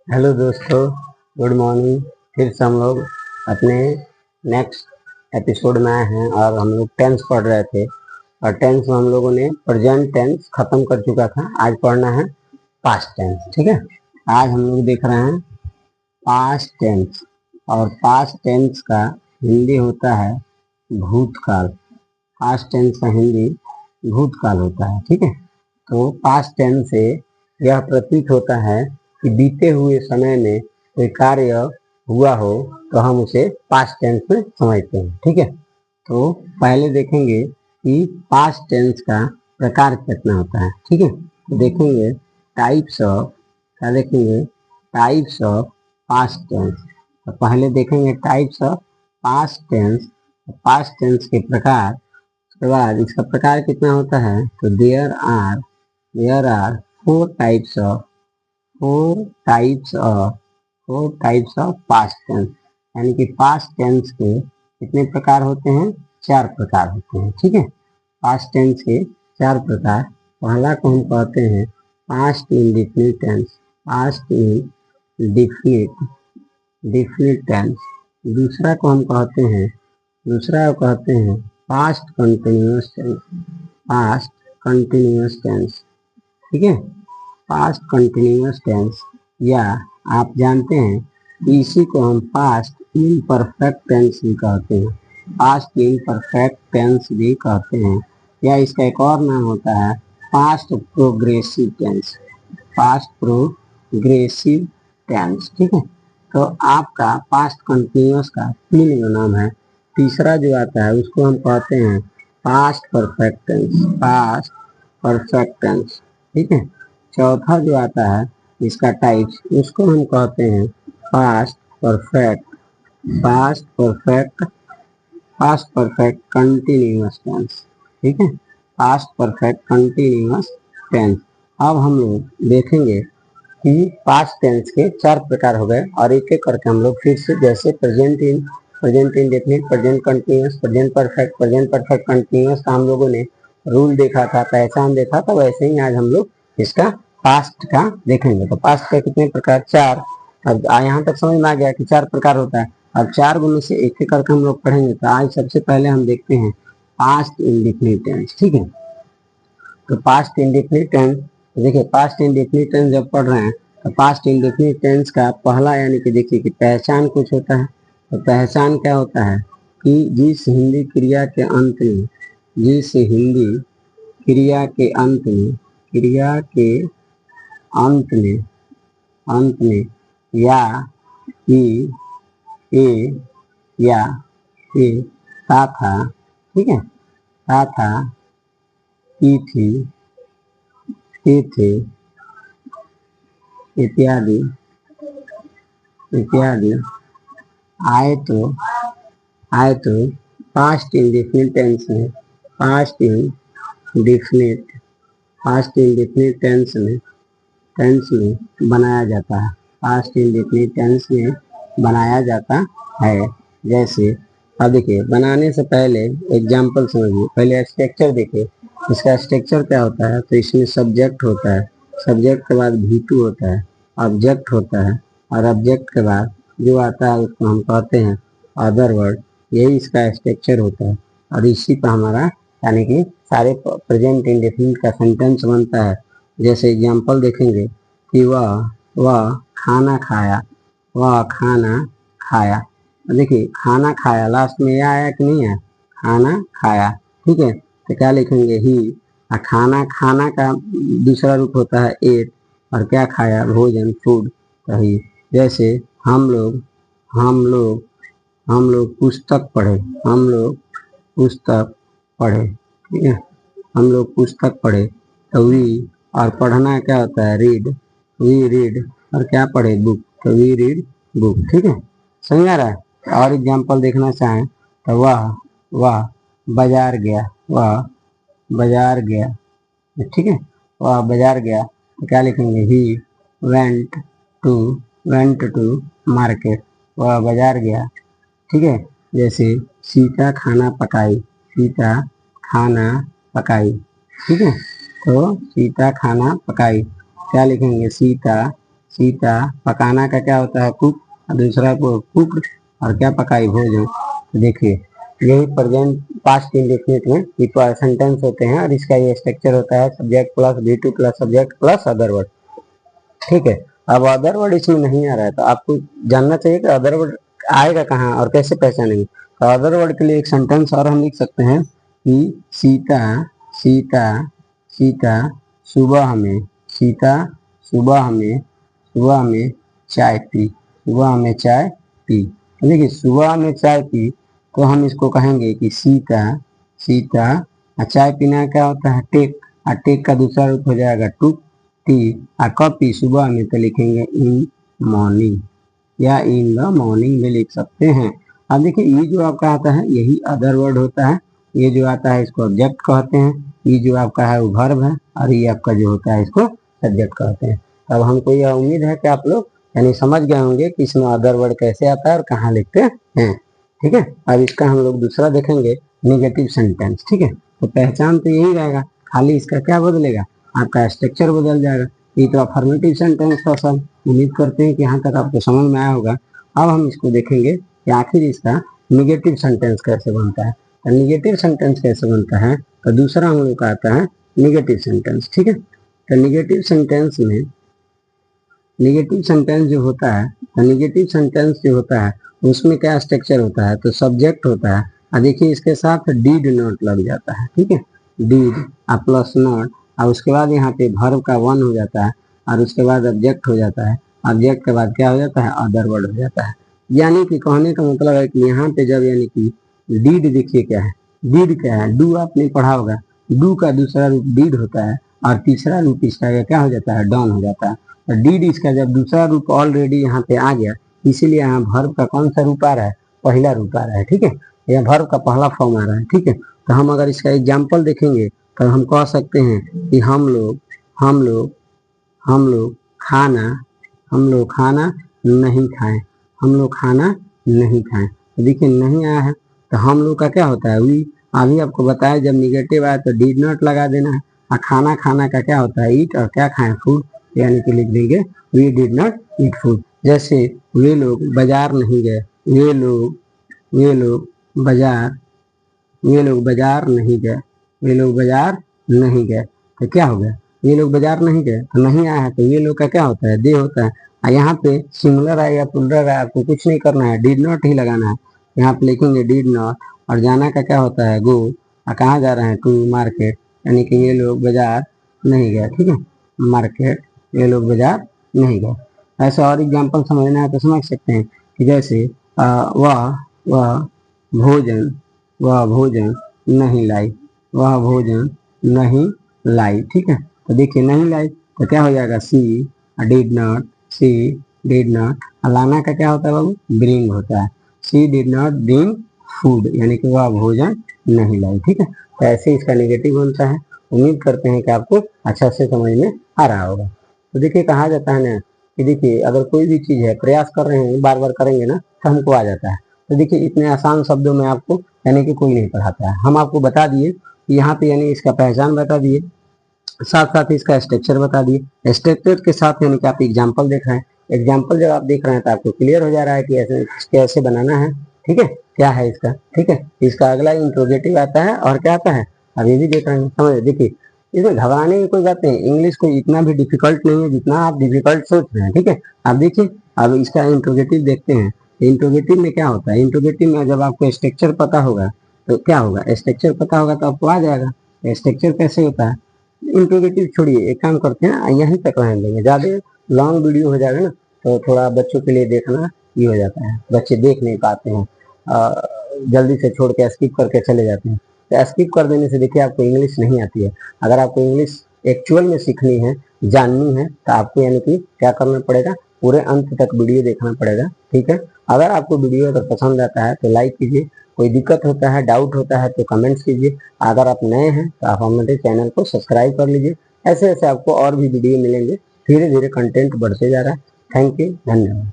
Hello दोस्तों, good morning. फिर से हम लोग अपने नेक्स्ट एपिसोड में आए हैं और हम लोग टेंस पढ़ रहे थे। और टेंस में हम लोगों ने प्रेजेंट टेंस खत्म कर चुका था। आज पढ़ना है पास्ट टेंस। ठीक है, आज हम लोग देख रहे हैं पास्ट टेंस। और पास्ट टेंस का हिंदी होता है भूतकाल। पास्ट टेंस का हिंदी भूतकाल होता है। ठीक है, तो पास्ट टेंस से यह प्रतीत होता है कि बीते हुए समय में कोई कार्य हुआ हो तो हम उसे पास्ट टेंस में समझते हैं। ठीक है, तो पहले देखेंगे कि पास्ट टेंस का प्रकार कितना होता है। ठीक है, तो देखेंगे टाइप्स ऑफ, क्या देखेंगे? Types of past tense. तो पहले देखेंगे types of past tense. Past tense के प्रकार, उसके बाद इसका प्रकार कितना होता है। तो there are four types of past tense. यानी कि पास्ट टेंस के कितने प्रकार होते हैं? 4 प्रकार होते हैं। ठीक है, पास्ट टेंस के 4 प्रकार। पहला को हम कहते हैं past indefinite tense. Past indefinite tense. दूसरा को कहते हैं past continuous tense. Past continuous tense. ठीक है, पास्ट कंटिन्यूअस टेंस, या आप जानते हैं इसी को हम पास्ट इम्परफेक्ट टेंस भी कहते हैं। पास्ट इम्परफेक्ट टेंस भी कहते हैं, या इसका एक और नाम होता है past progressive tense. Past progressive tense. ठीक है, तो आपका पास्ट कंटिन्यूअस का 3 नाम है। तीसरा जो आता है उसको हम कहते हैं past perfect tense. Past perfect tense. ठीक है, चौथा जो आता है इसका टाइप्स, उसको हम कहते हैं पास्ट परफेक्ट कंटिन्यूअस टेंस। ठीक है, पास्ट परफेक्ट कंटिन्यूअस टेंस। अब हम लोग देखेंगे कि पास्ट टेंस के 4 प्रकार हो गए, और एक एक करके हम लोग फिर से, जैसे present indefinite, present continuous, present perfect continuous का हम लोगों ने रूल देखा था, पहचान देखा था, वैसे ही आज हम लोग इसका पास्ट का देखेंगे। तो पास्ट का कितने प्रकार? 4। अब यहाँ तक समझ में आ गया कि 4 प्रकार होता है। अब 4 गुणों से एक एक करके हम लोग पढ़ेंगे। तो आज सबसे पहले हम देखते हैं पास्ट इंडेफिनिट टेंस। ठीक है, तो पास्ट इंडेफिनिट टेंस, देखिए पास्ट इंडेफिनिट टेंस जब पढ़ रहे हैं तो पास्ट इंडेफिनिट टेंस का पहला, यानी कि देखिए कि पहचान कुछ होता है। तो पहचान क्या होता है कि जिस हिंदी क्रिया के अंत में, जिस हिंदी क्रिया के अंत में, या ई, ए, या ए, था था, ठीक है, था था, की थी, थे, इत्यादि आए तो पास्ट इंडेफिनिट टेंस में बनाया जाता है। पास्ट इंडेफिनिट टेंस में बनाया जाता है। जैसे अब देखिए, बनाने से पहले एग्जाम्पल समझिए। पहले स्ट्रक्चर देखिए, इसका स्ट्रक्चर क्या होता है। तो इसमें सब्जेक्ट होता है, सब्जेक्ट के बाद V2 होता है, ऑब्जेक्ट होता है, और ऑब्जेक्ट के बाद जो आता है उसको हम कहते हैं अदर वर्ड। यही इसका स्ट्रक्चर होता है, और इसी पर हमारा यानी कि सारे प्रेजेंट इंडेफिनिट का सेंटेंस बनता है। जैसे एग्जाम्पल देखेंगे कि वह खाना खाया, देखिए खाना खाया, लास्ट में यह आया कि नहीं है, खाना खाया। ठीक है, तो क्या लिखेंगे? ही। खाना का दूसरा रूप होता है एट, और क्या खाया? भोजन, फूड। सही। जैसे हम लोग पुस्तक पढ़े, ठीक है, हम लोग पुस्तक पढ़े। तो वी, और पढ़ना क्या होता है? रीड, वी रीड, और क्या पढ़े? बुक, तो वी रीड बुक। ठीक है, समझ आ रहा है? और एग्जाम्पल देखना चाहें तो वह बाजार गया, ठीक है, वह बाजार गया। तो क्या लिखेंगे? ही वेंट टू मार्केट, वह बाजार गया। ठीक है, जैसे सीता खाना पकाई, ठीक है, तो सीता खाना पकाई। क्या लिखेंगे? सीता सीता, पकाना का क्या होता है कुक, और दूसरा को कुक, और क्या पकाई भोजन। तो देखिए यही प्रेजेंट पास्ट इंडेफिनिट में ये सेंटेंस होते हैं और इसका ये स्ट्रक्चर होता है subject plus V2 plus subject plus other word. ठीक है, अब अदर वर्ड इसमें नहीं आ रहा है तो आपको जानना चाहिए कि अदर वर्ड आएगा कहाँ और कैसे पहचानेंगे। तो अदर वर्ड के लिए एक सेंटेंस और हम लिख सकते हैं कि सीता सीता सीता सुबह में, सीता सुबह में चाय पी, सुबह में चाय पी। तो देखिए सुबह में चाय पी तो हम इसको कहेंगे कि सीता सीता, चाय पीना क्या होता है टेक, और टेक का दूसरा रूप हो जाएगा टू टी, और कब पी सुबह में तो लिखेंगे इन मॉर्निंग या इन द मॉर्निंग में लिख सकते हैं। अब देखिए ये जो आपका आता है यही अदर वर्ड होता है, ये जो आता है इसको ऑब्जेक्ट कहते हैं, ये जो आपका है वो वर्ब है, और ये आपका जो होता है इसको सब्जेक्ट कहते हैं। अब हमको यह उम्मीद है कि आप लोग यानी समझ गए होंगे कि इसमें अदर वर्ड कैसे आता है और कहाँ लिखते हैं। ठीक है, अब इसका हम लोग दूसरा देखेंगे निगेटिव सेंटेंस। ठीक है, तो पहचान तो यही रहेगा, खाली इसका क्या बदलेगा, आपका स्ट्रक्चर बदल जाएगा। ये तो अफर्मेटिव सेंटेंस था सब, उम्मीद करते हैं कि यहाँ तक आपको समझ में आया होगा। अब हम इसको देखेंगे कि आखिर इसका निगेटिव सेंटेंस कैसे बनता है। तो निगेटिव सेंटेंस कैसे बनता है, तो दूसरा हम लोग का आता है निगेटिव सेंटेंस। ठीक है, तो निगेटिव सेंटेंस में निगेटिव सेंटेंस जो होता है, तो निगेटिव सेंटेंस जो होता है उसमें क्या स्ट्रक्चर होता है, तो सब्जेक्ट होता है, और देखिए इसके साथ डीड नॉट लग जाता है। ठीक है, डीड और प्लस नॉट, और उसके बाद यहाँ पे वर्ब का वन हो जाता है, और उसके बाद ऑब्जेक्ट हो जाता है, ऑब्जेक्ट के बाद क्या हो जाता है अदर वर्ड हो जाता है। यानी कि कहने का मतलब है कि यहाँ पे जब यानी कि डीड, देखिए क्या है डीड, क्या है डू, आपने पढ़ा होगा, डू का दूसरा रूप डीड होता है और तीसरा रूप इसका क्या हो जाता है डॉन हो जाता है। और डीड इसका जब दूसरा रूप ऑलरेडी यहाँ पे आ गया, इसीलिए यहाँ वर्ब का कौन सा रूप आ रहा है, पहला रूप आ रहा है। ठीक है, यह वर्ब का पहला फॉर्म आ रहा है। ठीक है, तो हम अगर इसका एग्जाम्पल देखेंगे तो हम कह सकते हैं कि हम लोग खाना नहीं खाएं, हम लोग खाना नहीं खाएं। तो देखिए नहीं आया है तो हम लोग का क्या होता है वी, अभी आपको बताया जब निगेटिव आया तो डिड नॉट लगा देना है, और खाना का क्या होता है ईट, और क्या खाएं फूड, यानी कि लिख देंगे we did not eat food. जैसे वे लोग बाजार नहीं गए, वे लोग बाजार नहीं गए, वे लोग बाजार नहीं गए, तो क्या हो गया ये लोग बाजार नहीं गए, तो नहीं आया है तो ये लोग का क्या होता है दे होता है। और यहाँ पे सिंगुलर है या प्लूरल है आपको कुछ नहीं करना है, डिड नॉट ही लगाना है। यहाँ पे लिखेंगे डिड नॉट, और जाना का क्या होता है गो, और कहाँ जा रहे हैं टू मार्केट, यानी कि ये लोग बाजार नहीं गए। ठीक है, मार्केट, ये लोग बाजार नहीं गए। ऐसे और एग्जाम्पल समझना है तो समझ सकते हैं कि जैसे वह भोजन नहीं लाई, वह भोजन नहीं लाई। ठीक है, तो देखिए नहीं लाई तो क्या हो जाएगा सी डिड नॉट, लाना का क्या होता है बाबू ब्रिंग होता है, सी डिड नॉट ब्रिंग फूड, यानी कि वह भोजन नहीं लाई। ठीक है, तो ऐसे इसका नेगेटिव बनता है। उम्मीद करते हैं कि आपको अच्छा से समझ में आ रहा होगा। तो देखिए कहा जाता है ना कि देखिए अगर कोई भी चीज़ है प्रयास कर रहे हैं बार बार करेंगे ना तो हमको आ जाता है। तो देखिए इतने आसान शब्दों में आपको यानी कि कोई नहीं पढ़ाता है, हम आपको बता दिए यहाँ पे यानी इसका पहचान बता दिए, साथ साथ इसका स्ट्रक्चर बता दिए। स्ट्रक्चर के साथ यानी कि आप एग्जाम्पल देख रहे हैं, एग्जाम्पल जब आप देख रहे हैं तो आपको क्लियर हो जा रहा है कि ऐसे कैसे बनाना है। ठीक है, क्या है इसका। ठीक है, इसका अगला इंट्रोगेटिव आता है और क्या आता है अब ये भी देख रहे हैं, समझ देखिए इसमें घबराने की कोई बात नहीं, इंग्लिश कोई इतना भी डिफिकल्ट नहीं है जितना आप डिफिकल्ट सोच रहे हैं। ठीक है, आप देखिए अब इसका इंट्रोगेटिव देखते हैं। इंट्रोगेटिव में क्या होता है, इंट्रोगेटिव में जब आपको स्ट्रक्चर पता होगा तो क्या होगा, स्ट्रक्चर पता होगा तो आपको आ जाएगा स्ट्रक्चर कैसे होता है। इंट्रोगेटिव छोड़िए, एक काम करते हैं यहीं तक रहने देंगे, ज़्यादा लॉन्ग वीडियो हो जाएगा ना तो थोड़ा बच्चों के लिए देखना ये हो जाता है, बच्चे देख नहीं पाते हैं, जल्दी से छोड़ के स्किप करके चले जाते हैं। तो स्किप कर देने से देखिए आपको इंग्लिश नहीं आती है। अगर आपको इंग्लिश एक्चुअल में सीखनी है, जाननी है, तो आपको यानी कि क्या करना पड़ेगा, पूरे अंत तक वीडियो देखना पड़ेगा। ठीक है, अगर आपको वीडियो अगर पसंद आता है तो लाइक कीजिए, कोई दिक्कत होता है डाउट होता है तो कमेंट्स कीजिए। अगर आप नए हैं तो आप हमारे चैनल को सब्सक्राइब कर लीजिए, ऐसे ऐसे आपको और भी वीडियो मिलेंगे, धीरे धीरे कंटेंट बढ़ते जा रहा है। थैंक यू, धन्यवाद।